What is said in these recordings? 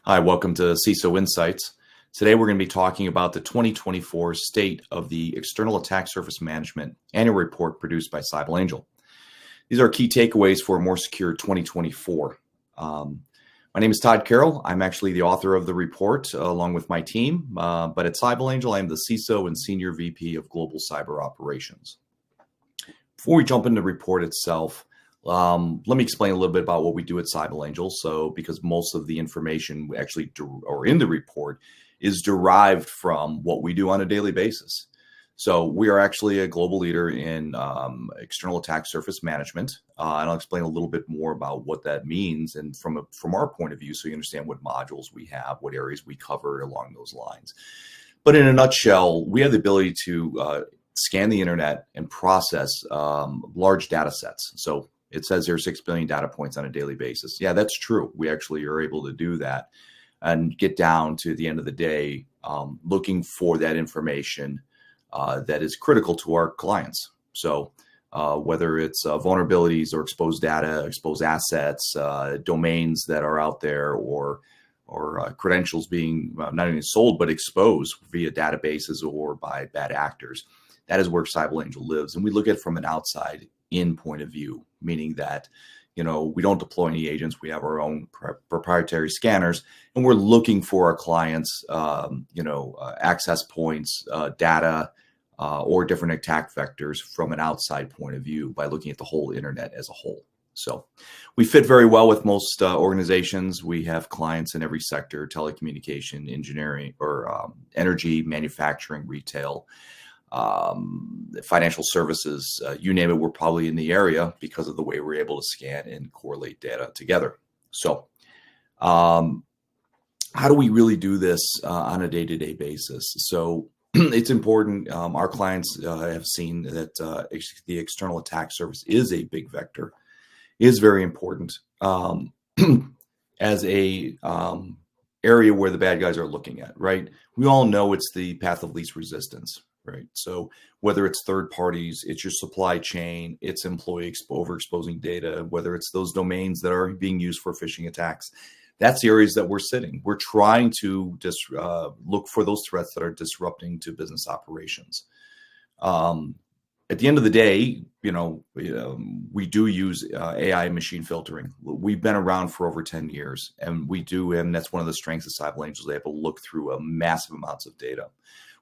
Hi, welcome to CISO Insights. Today we're going to be talking about the 2024 State of the External Attack Surface Management Annual Report produced by CybelAngel. These are key takeaways for a more secure 2024. My name is Todd Carroll. I'm actually the author of the report along with my team, but at CybelAngel, I'm the CISO and Senior VP of Global Cyber Operations. Before we jump into the report itself, let me explain a little bit about what we do at CybelAngel. So, because most of the information actually, or in the report, is derived from what we do on a daily basis. So, we are actually a global leader in external attack surface management, and I'll explain a little bit more about what that means, and from our point of view, so you understand what modules we have, what areas we cover along those lines. But in a nutshell, we have the ability to scan the internet and process large data sets. So it says there are 6 billion data points on a daily basis. Yeah, that's true. We actually are able to do that and get down to the end of the day looking for that information that is critical to our clients. So whether it's vulnerabilities or exposed data, exposed assets, domains that are out there, or credentials being not only sold but exposed via databases or by bad actors, that is where CybelAngel lives. And we look at it from an outside in point of view, meaning that, we don't deploy any agents. We have our own proprietary scanners, and we're looking for our clients, access points, data, or different attack vectors from an outside point of view by looking at the whole internet as a whole. So we fit very well with most organizations. We have clients in every sector: telecommunication, engineering, or energy, manufacturing, retail, financial services, you name it, we're probably in the area because of the way we're able to scan and correlate data together. So how do we really do this on a day-to-day basis? So it's important. Our clients have seen that the external attack surface is a big vector, is very important as a area where the bad guys are looking at, right? We all know it's the path of least resistance. Right. So whether it's third parties, it's your supply chain, it's employee overexposing data, whether it's those domains that are being used for phishing attacks, that's the areas that we're sitting. We're trying to just look for those threats that are disrupting to business operations. At the end of the day, we do use AI machine filtering. We've been around for over 10 years, and that's one of the strengths of CybelAngel, is able to look through a massive amounts of data.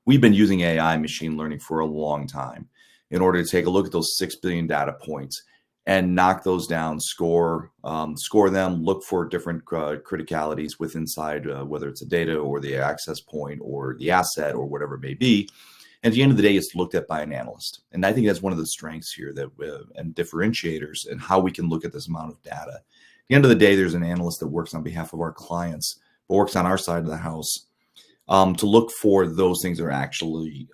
We've been using AI machine learning for a long time in order to take a look at those 6 billion data points and knock those down, score them, look for different criticalities inside, whether it's the data or the access point or the asset or whatever it may be. And at the end of the day, it's looked at by an analyst. And I think that's one of the strengths here and differentiators and how we can look at this amount of data. At the end of the day, there's an analyst that works on behalf of our clients, but works on our side of the house, to look for those things that are actually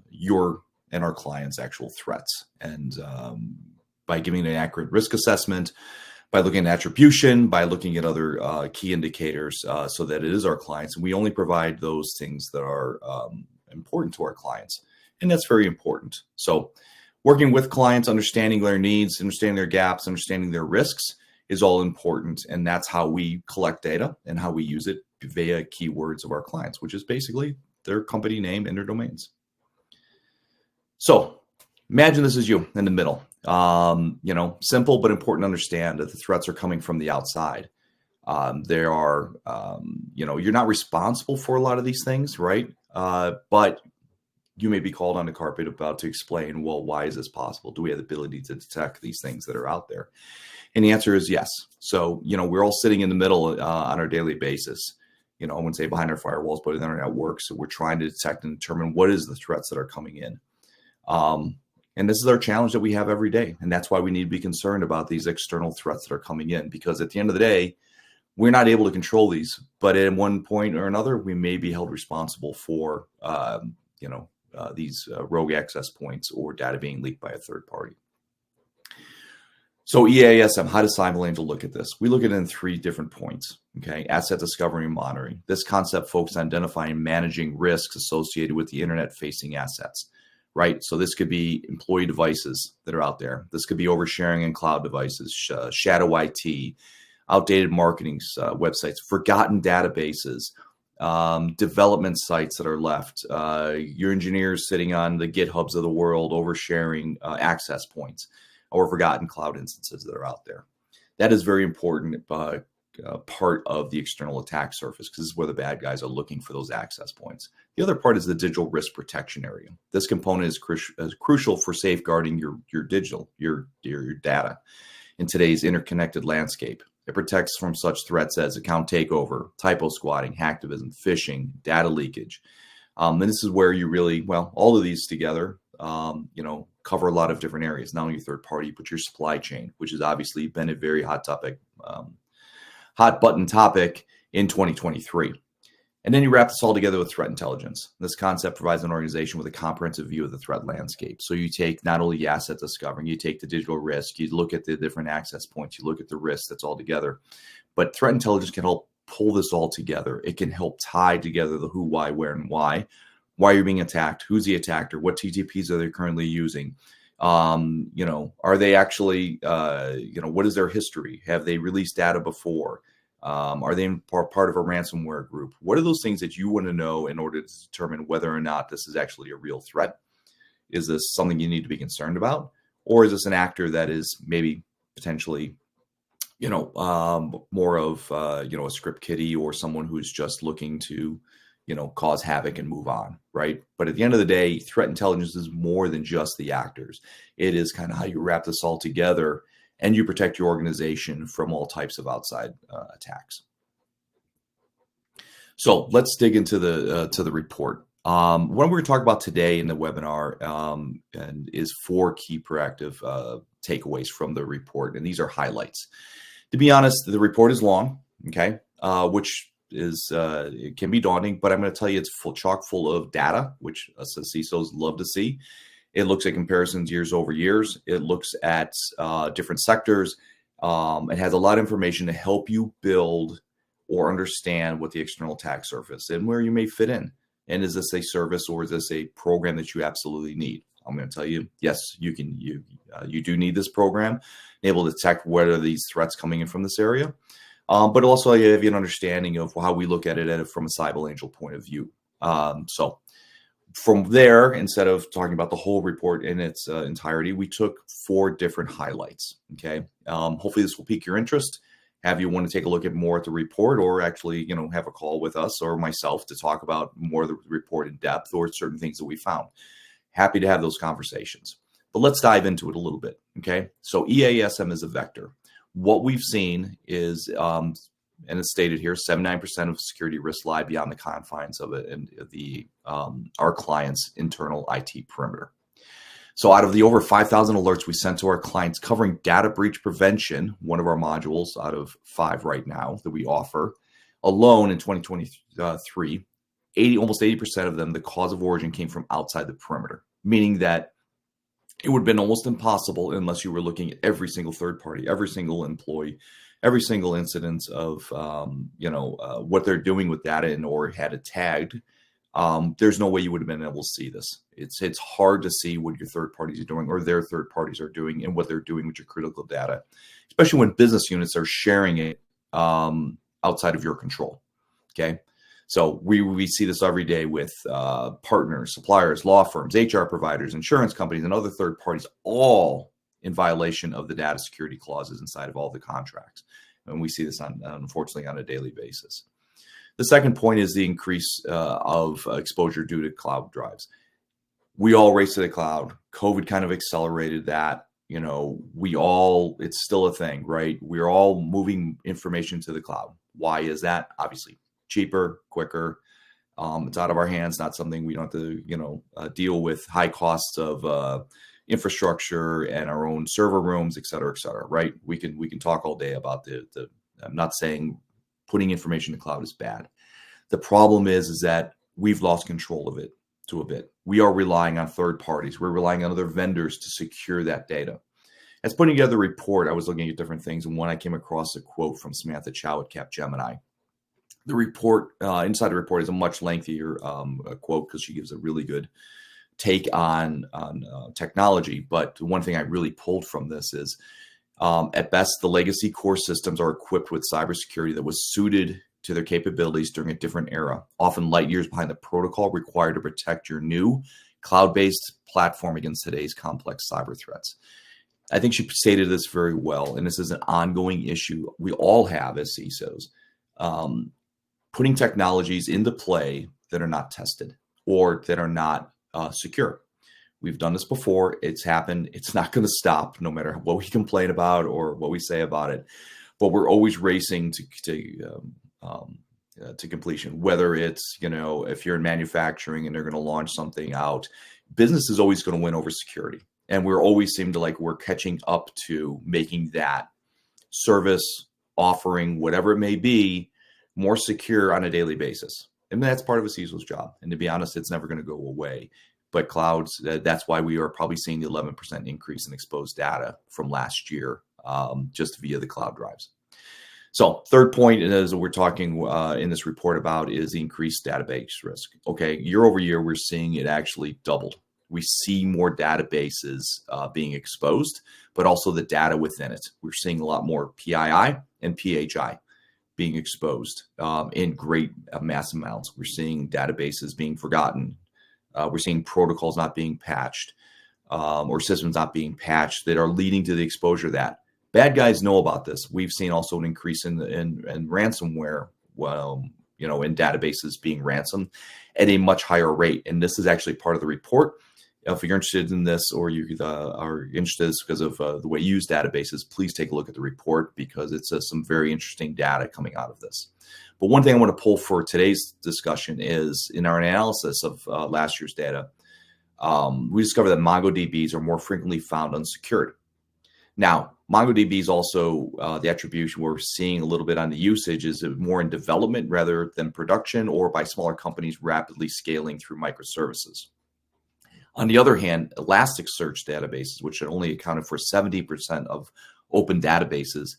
your and our clients' actual threats. And by giving an accurate risk assessment, by looking at attribution, by looking at other key indicators, so that it is our clients. And we only provide those things that are important to our clients. And that's very important. So working with clients, understanding their needs, understanding their gaps, understanding their risks is all important. And that's how we collect data and how we use it via keywords of our clients, which is basically their company name and their domains. So imagine this is you in the middle. Simple but important to understand that the threats are coming from the outside. There are, you're not responsible for a lot of these things, right? But you may be called on the carpet about to explain, well, why is this possible? Do we have the ability to detect these things that are out there? And the answer is yes. So, we're all sitting in the middle on our daily basis. I wouldn't say behind our firewalls, but in our networks. So we're trying to detect and determine what is the threats that are coming in. And this is our challenge that we have every day. And that's why we need to be concerned about these external threats that are coming in, because at the end of the day, we're not able to control these. But at one point or another, we may be held responsible for, these rogue access points or data being leaked by a third party. So EASM, how does CybelAngel look at this? We look at it in 3 different points. Okay, asset discovery and monitoring. This concept focuses on identifying and managing risks associated with the internet-facing assets, right? So this could be employee devices that are out there. This could be oversharing in cloud devices, shadow IT, outdated marketing websites, forgotten databases, development sites that are left, your engineers sitting on the GitHubs of the world oversharing access points, or forgotten cloud instances that are out there. That is very important part of the external attack surface, because this is where the bad guys are looking for those access points. The other part is the digital risk protection area. This component is crucial for safeguarding your data in today's interconnected landscape. It protects from such threats as account takeover, typo squatting, hacktivism, phishing, data leakage. And this is where you really, well, all of these together, cover a lot of different areas. Not only your third party, but your supply chain, which has obviously been a very hot button topic in 2023. And then you wrap this all together with threat intelligence. This concept provides an organization with a comprehensive view of the threat landscape. So you take not only the asset discovery, you take the digital risk, you look at the different access points, you look at the risk that's all together. But threat intelligence can help pull this all together. It can help tie together the who, why, where, and why you're being attacked, who's the attacker, what TTPs are they currently using, are they actually, what is their history? Have they released data before? Are they part of a ransomware group? What are those things that you want to know in order to determine whether or not this is actually a real threat? Is this something you need to be concerned about? Or is this an actor that is maybe potentially, more of, a script kiddie, or someone who's just looking to, cause havoc and move on, right? But at the end of the day, threat intelligence is more than just the actors. It is kind of how you wrap this all together and you protect your organization from all types of outside attacks. So let's dig into the report. What we're going to talk about today in the webinar and is 4 key proactive takeaways from the report, and these are highlights. To be honest, the report is long, okay, which is it can be daunting, but I'm going to tell you it's chock full of data, which us as CISOs love to see. It looks at comparisons years over years. It looks at different sectors. It has a lot of information to help you build or understand what the external attack surface and where you may fit in. And is this a service or is this a program that you absolutely need? I'm going to tell you, yes, you do need this program, able to detect what are these threats coming in from this area. But also I have an understanding of how we look at it from a CybelAngel point of view. So from there, instead of talking about the whole report in its entirety, we took 4 different highlights. Okay. Hopefully this will pique your interest, have you want to take a look at more at the report, or actually, have a call with us or myself to talk about more of the report in depth or certain things that we found. Happy to have those conversations. But let's dive into it a little bit. Okay. So EASM is a vector. What we've seen is, and it's stated here, 79% of security risks lie beyond the confines of it and our clients' internal IT perimeter. So out of the over 5,000 alerts we sent to our clients covering data breach prevention, one of our modules out of 5 right now that we offer, alone in 2023, almost 80% of them, the cause of origin came from outside the perimeter, meaning that it would have been almost impossible unless you were looking at every single third party, every single employee, every single incident of, what they're doing with data or had it tagged. There's no way you would have been able to see this. It's hard to see what your third parties are doing or their third parties are doing and what they're doing with your critical data, especially when business units are sharing it outside of your control. Okay. So we see this every day with partners, suppliers, law firms, HR providers, insurance companies, and other third parties, all in violation of the data security clauses inside of all the contracts. And we see this unfortunately on a daily basis. The second point is the increase of exposure due to cloud drives. We all race to the cloud. COVID kind of accelerated that. It's still a thing, right? We're all moving information to the cloud. Why is that? Obviously, cheaper, quicker. It's out of our hands, not something we don't have to, deal with high costs of infrastructure and our own server rooms, et cetera, right? We can talk all day about the I'm not saying putting information in the cloud is bad. The problem is that we've lost control of it to a bit. We are relying on third parties. We're relying on other vendors to secure that data. As putting together the report, I was looking at different things, and one I came across a quote from Samantha Chow at Capgemini. The report, inside the report, is a much lengthier quote because she gives a really good take on technology. But the one thing I really pulled from this is At best, the legacy core systems are equipped with cybersecurity that was suited to their capabilities during a different era, often light years behind the protocol required to protect your new cloud-based platform against today's complex cyber threats. I think she stated this very well, and this is an ongoing issue we all have as CISOs, putting technologies into play that are not tested or that are not secure. We've done this before. It's happened. It's not going to stop no matter what we complain about or what we say about it. But we're always racing to completion, whether it's, if you're in manufacturing and they're going to launch something out, business is always going to win over security. And we're always seem to we're catching up to making that service offering, whatever it may be, more secure on a daily basis. And that's part of a CISO's job. And to be honest, it's never going to go away. But clouds, that's why we are probably seeing the 11% increase in exposed data from last year, just via the cloud drives. So third point is we're talking in this report about is the increased database risk. Okay, year over year, we're seeing it actually doubled. We see more databases being exposed, but also the data within it. We're seeing a lot more PII and PHI being exposed in great mass amounts. We're seeing databases being forgotten. We're seeing protocols not being patched or systems not being patched that are leading to the exposure of that. Bad guys know about this. We've seen also an increase in ransomware, in databases being ransomed at a much higher rate. And this is actually part of the report. If you're interested in this or you are interested because of the way you use databases, please take a look at the report because it's some very interesting data coming out of this. But one thing I want to pull for today's discussion is in our analysis of last year's data, we discovered that MongoDBs are more frequently found unsecured. Now, MongoDBs also, the attribution we're seeing a little bit on the usage is more in development rather than production or by smaller companies rapidly scaling through microservices. On the other hand, Elasticsearch databases, which had only accounted for 70% of open databases,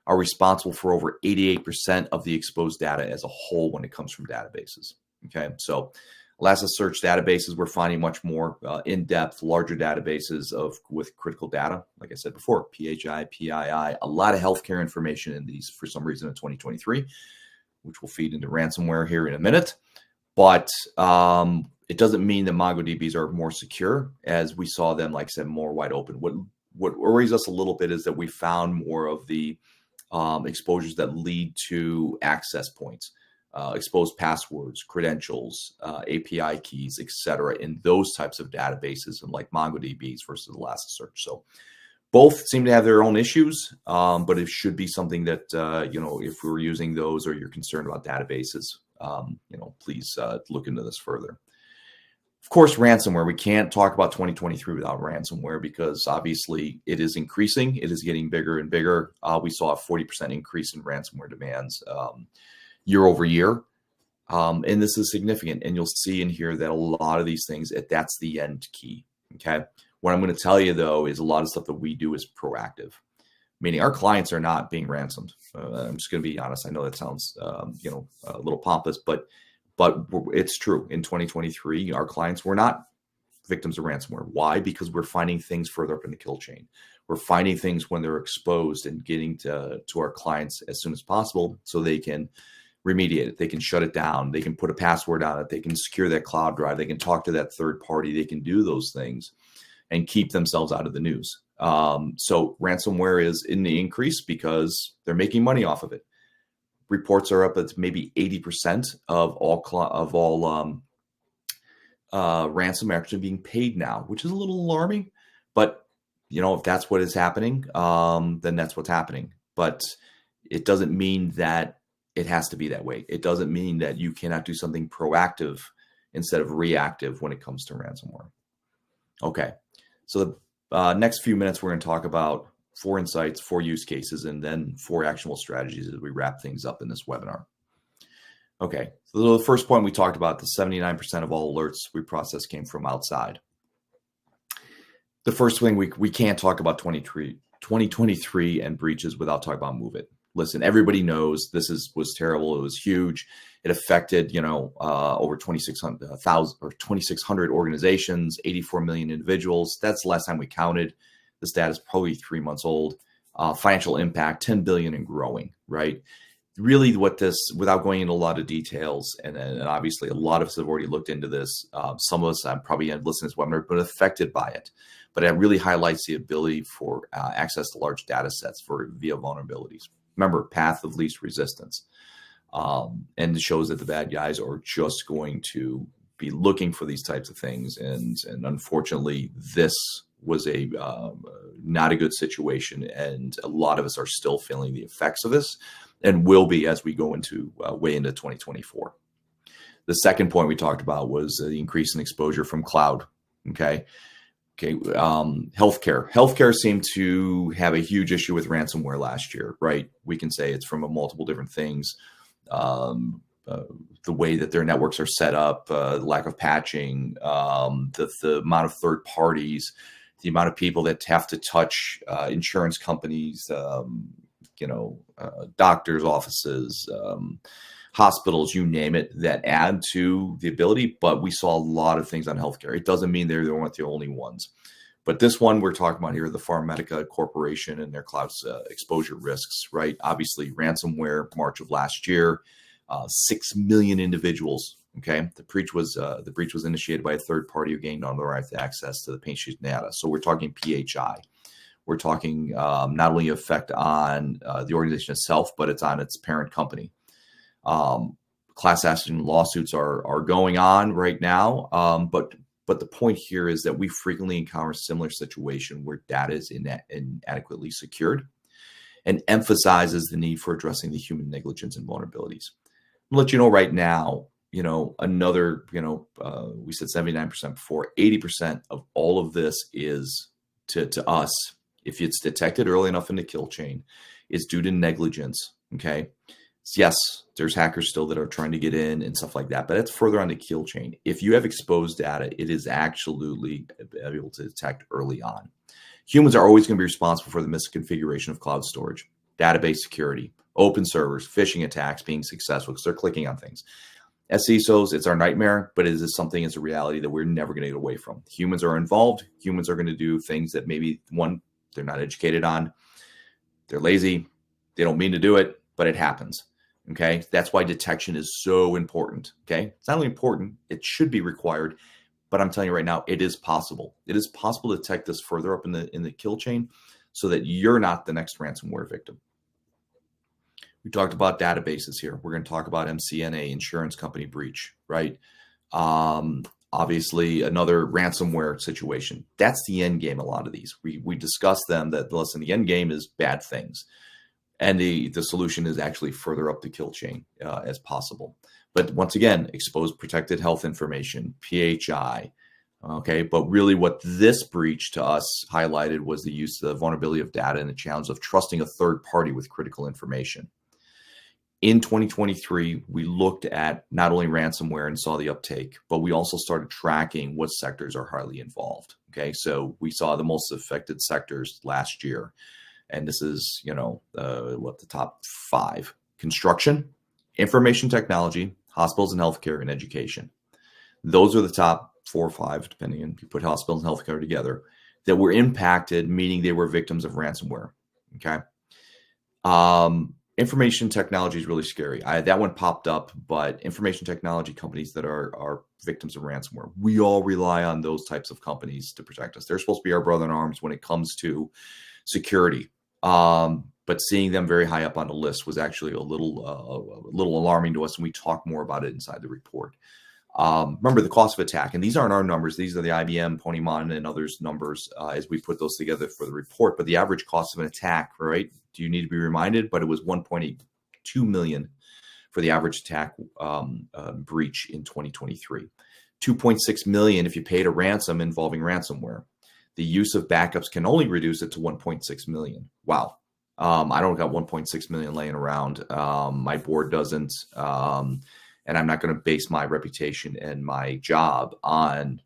are responsible for over 88% of the exposed data as a whole when it comes from databases. Okay, so Elasticsearch databases, we're finding much more in-depth, larger databases with critical data. Like I said before, PHI, PII, a lot of healthcare information in these for some reason in 2023, which will feed into ransomware here in a minute. But it doesn't mean that MongoDBs are more secure, as we saw them, like I said, more wide open. What worries us a little bit is that we found more of the exposures that lead to access points, exposed passwords, credentials, API keys, etc., in those types of databases, and like MongoDBs versus Elasticsearch. So both seem to have their own issues, but it should be something that if we're using those or you're concerned about databases, please look into this further. Of course, ransomware. We can't talk about 2023 without ransomware because obviously it is increasing. It is getting bigger and bigger. We saw a 40% increase in ransomware demands year over year. And this is significant. And you'll see in here that a lot of these things, that's the end key. Okay. What I'm going to tell you, though, is a lot of stuff that we do is proactive, meaning our clients are not being ransomed. I'm just going to be honest. I know that sounds, a little pompous, but it's true. In 2023, our clients were not victims of ransomware. Why? Because we're finding things further up in the kill chain. We're finding things when they're exposed and getting to our clients as soon as possible so they can remediate it. They can shut it down. They can put a password on it. They can secure that cloud drive. They can talk to that third party. They can do those things and keep themselves out of the news. So ransomware is in the increase because they're making money off of it. Reports are up at maybe 80% of all ransom actually being paid now, which is a little alarming. But if that's what is happening, then that's what's happening. But it doesn't mean that it has to be that way. It doesn't mean that you cannot do something proactive instead of reactive when it comes to ransomware. Okay, so the next few minutes we're going to talk about 4 insights, 4 use cases, and then 4 actionable strategies as we wrap things up in this webinar. Okay, so the first point we talked about, the 79% of all alerts we process came from outside. The first thing we can't talk about 2023 and breaches without talking about MOVEit. Listen, everybody knows this was terrible. It was huge. It affected, over 2,600 organizations, 84 million individuals. That's the last time we counted. This data is probably 3 months old. Financial impact, 10 billion and growing, right? Really what this, without going into a lot of details, and obviously a lot of us have already looked into this. Some of us probably have listened to this webinar, but affected by it. But it really highlights the ability for access to large data sets via vulnerabilities. Remember, path of least resistance. And it shows that the bad guys are just going to be looking for these types of things. And unfortunately, this was a not a good situation. And a lot of us are still feeling the effects of this and will be as we go into way into 2024. The second point we talked about was the increase in exposure from cloud. Okay. Healthcare. Healthcare seemed to have a huge issue with ransomware last year, right? We can say it's from multiple different things. The way that their networks are set up, lack of patching, the amount of third parties, the amount of people that have to touch insurance companies, doctors' offices, hospitals, you name it, that add to the ability. But we saw a lot of things on healthcare. It doesn't mean they weren't the only ones. But this one we're talking about here, the PharmMedica Corporation and their cloud exposure risks, right? Obviously, ransomware, March of last year, 6 million individuals. Okay, the breach was initiated by a third party who gained unauthorized access to the patient's data. So we're talking PHI. We're talking not only effect on the organization itself, but it's on its parent company. Class action lawsuits are going on right now, but the point here is that we frequently encounter a similar situation where data is inadequately secured, and emphasizes the need for addressing the human negligence and vulnerabilities. I'll let you know right now, another, we said 79% before, 80% of all of this is to us, if it's detected early enough in the kill chain, is due to negligence. Okay. Yes, there's hackers still that are trying to get in and stuff like that, but it's further on the kill chain. If you have exposed data, it is absolutely able to detect early on. Humans are always going to be responsible for the misconfiguration of cloud storage, database security, open servers, phishing attacks being successful because they're clicking on things. As CISOs, it's our nightmare, but it is something, it's a reality that we're never going to get away from. Humans are involved. Humans are going to do things that maybe, one, they're not educated on. They're lazy. They don't mean to do it, but it happens. Okay. That's why detection is so important. Okay. It's not only important, it should be required, but I'm telling you right now, it is possible. It is possible to detect this further up in the kill chain so that you're not the next ransomware victim. We talked about databases here. We're going to talk about MCNA, insurance company breach, right? Obviously, another ransomware situation. That's the end game. A lot of these we discussed them. That listen, the end game is bad things, and the solution is actually further up the kill chain as possible. But once again, exposed protected health information, PHI. Okay, but really, what this breach to us highlighted was the use of the vulnerability of data and the challenge of trusting a third party with critical information. In 2023, we looked at not only ransomware and saw the uptake, but we also started tracking what sectors are highly involved. Okay, so we saw the most affected sectors last year. And this is, the top 5: construction, information technology, hospitals and healthcare, and education. Those are the top 4 or 5, depending on if you put hospitals and healthcare together, that were impacted, meaning they were victims of ransomware. Okay. Information technology is really scary. That one popped up, but information technology companies that are victims of ransomware, we all rely on those types of companies to protect us. They're supposed to be our brother in arms when it comes to security. But seeing them very high up on the list was actually a little alarming to us, and we talk more about it inside the report. Remember the cost of attack, and these aren't our numbers. These are the IBM, Ponymon, and others numbers as we put those together for the report. But the average cost of an attack, right? Do you need to be reminded? But it was 1.82 million for the average attack breach in 2023. 2.6 million if you paid a ransom involving ransomware. The use of backups can only reduce it to 1.6 million. Wow. I don't got 1.6 million laying around. My board doesn't. And I'm not going to base my reputation and my job on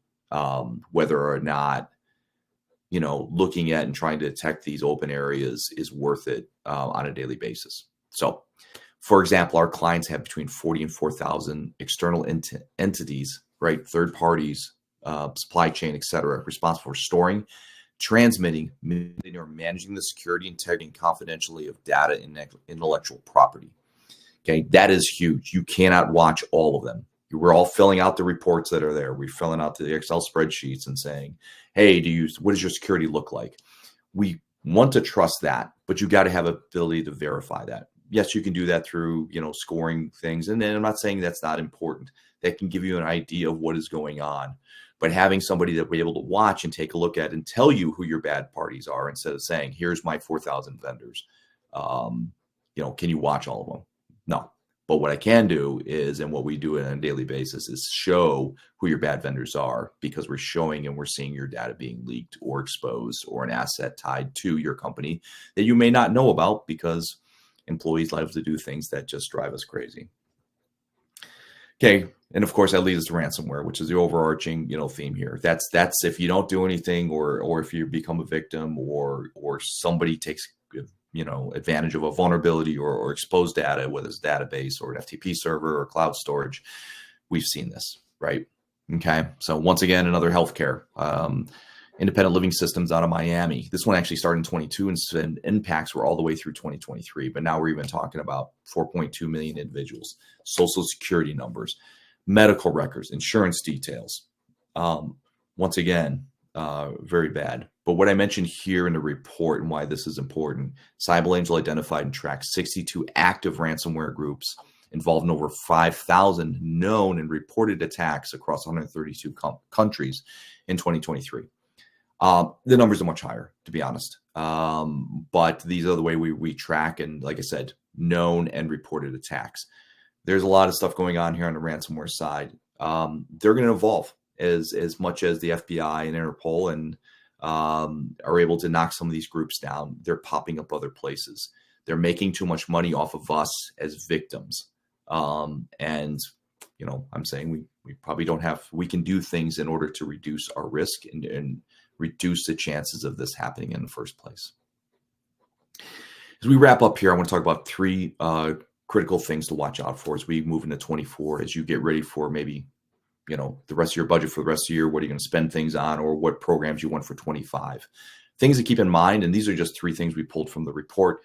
whether or not, looking at and trying to detect these open areas is worth it on a daily basis. So, for example, our clients have between 40 and 4,000 external entities, right? Third parties, supply chain, et cetera, responsible for storing, transmitting, or managing the security, integrity, and confidentiality of data and intellectual property. Okay, that is huge. You cannot watch all of them. We're all filling out the reports that are there. We're filling out the Excel spreadsheets and saying, hey, what does your security look like? We want to trust that, but you got to have ability to verify that. Yes, you can do that through, scoring things. And then I'm not saying that's not important. That can give you an idea of what is going on. But having somebody that will be able to watch and take a look at and tell you who your bad parties are instead of saying, here's my 4,000 vendors. Can you watch all of them? No. But what I can do is, and what we do on a daily basis, is show who your bad vendors are, because we're showing and we're seeing your data being leaked or exposed, or an asset tied to your company that you may not know about, because employees love to do things that just drive us crazy. Okay, and of course that leads us to ransomware, which is the overarching theme here. That's if you don't do anything, or if you become a victim, or somebody takes advantage of a vulnerability or exposed data, whether it's database or an FTP server or cloud storage. We've seen this, right? Okay, so once again, another healthcare. Independent living systems out of Miami. This one actually started in 22 and impacts were all the way through 2023. But now we're even talking about 4.2 million individuals, social security numbers, medical records, insurance details. Once again, very bad. But what I mentioned here in the report and why this is important, CybelAngel identified and tracked 62 active ransomware groups involved in over 5,000 known and reported attacks across 132 countries in 2023. The numbers are much higher, to be honest. But these are the way we track, and like I said, known and reported attacks. There's a lot of stuff going on here on the ransomware side. They're going to evolve as much as the FBI and Interpol and are able to knock some of these groups down. They're popping up other places. They're making too much money off of us as victims. And I'm saying we probably don't have, we can do things in order to reduce our risk and reduce the chances of this happening in the first place. As we wrap up here, I want to talk about three critical things to watch out for as we move into 24, as you get ready for maybe, the rest of your budget for the rest of the year. What are you going to spend things on, or what programs you want for 25? Things to keep in mind, and these are just three things we pulled from the report.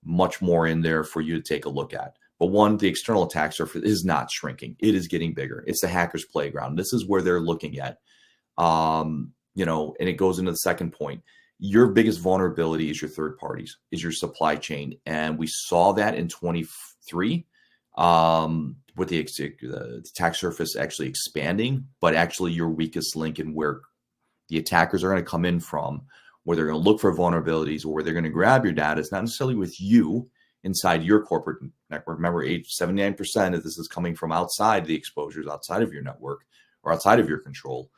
Much more in there for you to take a look at. But one, the external attack surface is not shrinking. It is getting bigger. It's the hacker's playground. This is where they're looking at. And it goes into the second point. Your biggest vulnerability is your third parties, is your supply chain. And we saw that in 23 with the attack surface actually expanding, but actually your weakest link in where the attackers are going to come in from, where they're going to look for vulnerabilities, or where they're going to grab your data. It's not necessarily with you inside your corporate network. Remember, 79% of this is coming from outside the exposures, outside of your network or outside of your control.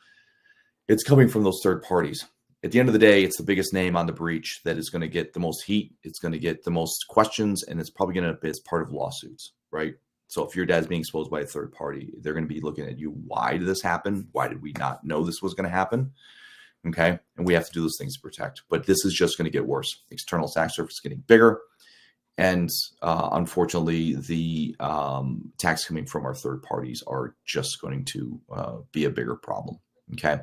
It's coming from those third parties. At the end of the day, it's the biggest name on the breach that is going to get the most heat. It's going to get the most questions, and it's probably going to be as part of lawsuits, right? So if your dad's being exposed by a third party, they're going to be looking at you. Why did this happen? Why did we not know this was going to happen? Okay. And we have to do those things to protect. But this is just going to get worse. External attack surface is getting bigger. And unfortunately, the attacks coming from our third parties are just going to be a bigger problem. Okay.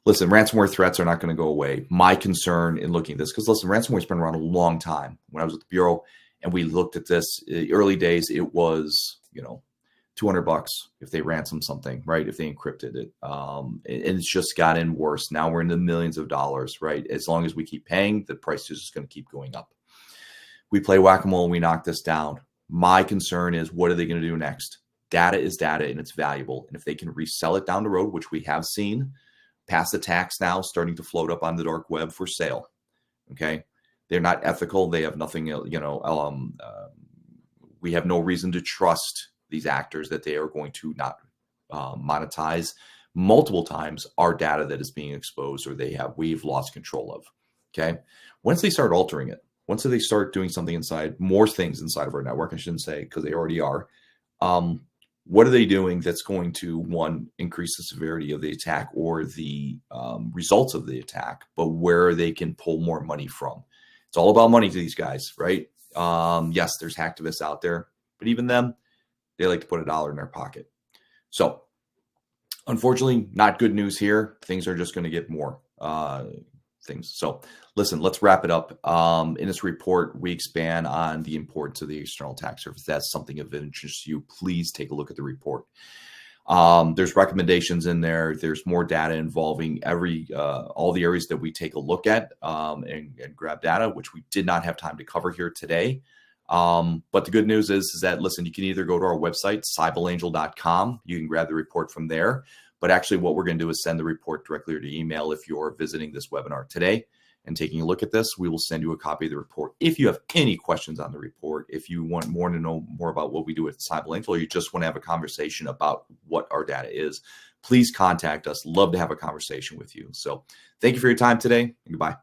Listen, ransomware threats are not going to go away. My concern in looking at this, because listen, ransomware's been around a long time. When I was at the Bureau and we looked at this, early days, it was, $200 if they ransom something, right? If they encrypted it. And it's just gotten worse. Now we're in the millions of dollars, right? As long as we keep paying, the price is just going to keep going up. We play whack-a-mole and we knock this down. My concern is, what are they going to do next? Data is data and it's valuable. And if they can resell it down the road, which we have seen, past attacks now starting to float up on the dark web for sale. Okay. They're not ethical. They have nothing, we have no reason to trust these actors that they are going to not monetize multiple times our data that is being exposed, or we've lost control of. Okay. Once they start altering it, once they start doing something inside, more things inside of our network, I shouldn't say, because they already are. What are they doing that's going to, one, increase the severity of the attack or the results of the attack, but where they can pull more money from? It's all about money to these guys, right? Yes, there's hacktivists out there, but even them, they like to put $1 in their pocket. So unfortunately, not good news here. Things are just going to get more. things. So listen, let's wrap it up. In this report, we expand on the importance of the external attack surface. If that's something of interest to you, please take a look at the report. There's recommendations in there. There's more data involving all the areas that we take a look at and grab data, which we did not have time to cover here today. But the good news is that, listen, you can either go to our website, CybelAngel.com. You can grab the report from there. But actually what we're going to do is send the report directly to your email. If you're visiting this webinar today and taking a look at this, we will send you a copy of the report. If you have any questions on the report, if you want to know more about what we do at CybelAngel, or you just want to have a conversation about what our data is, please contact us. Love to have a conversation with you. So thank you for your time today, and goodbye.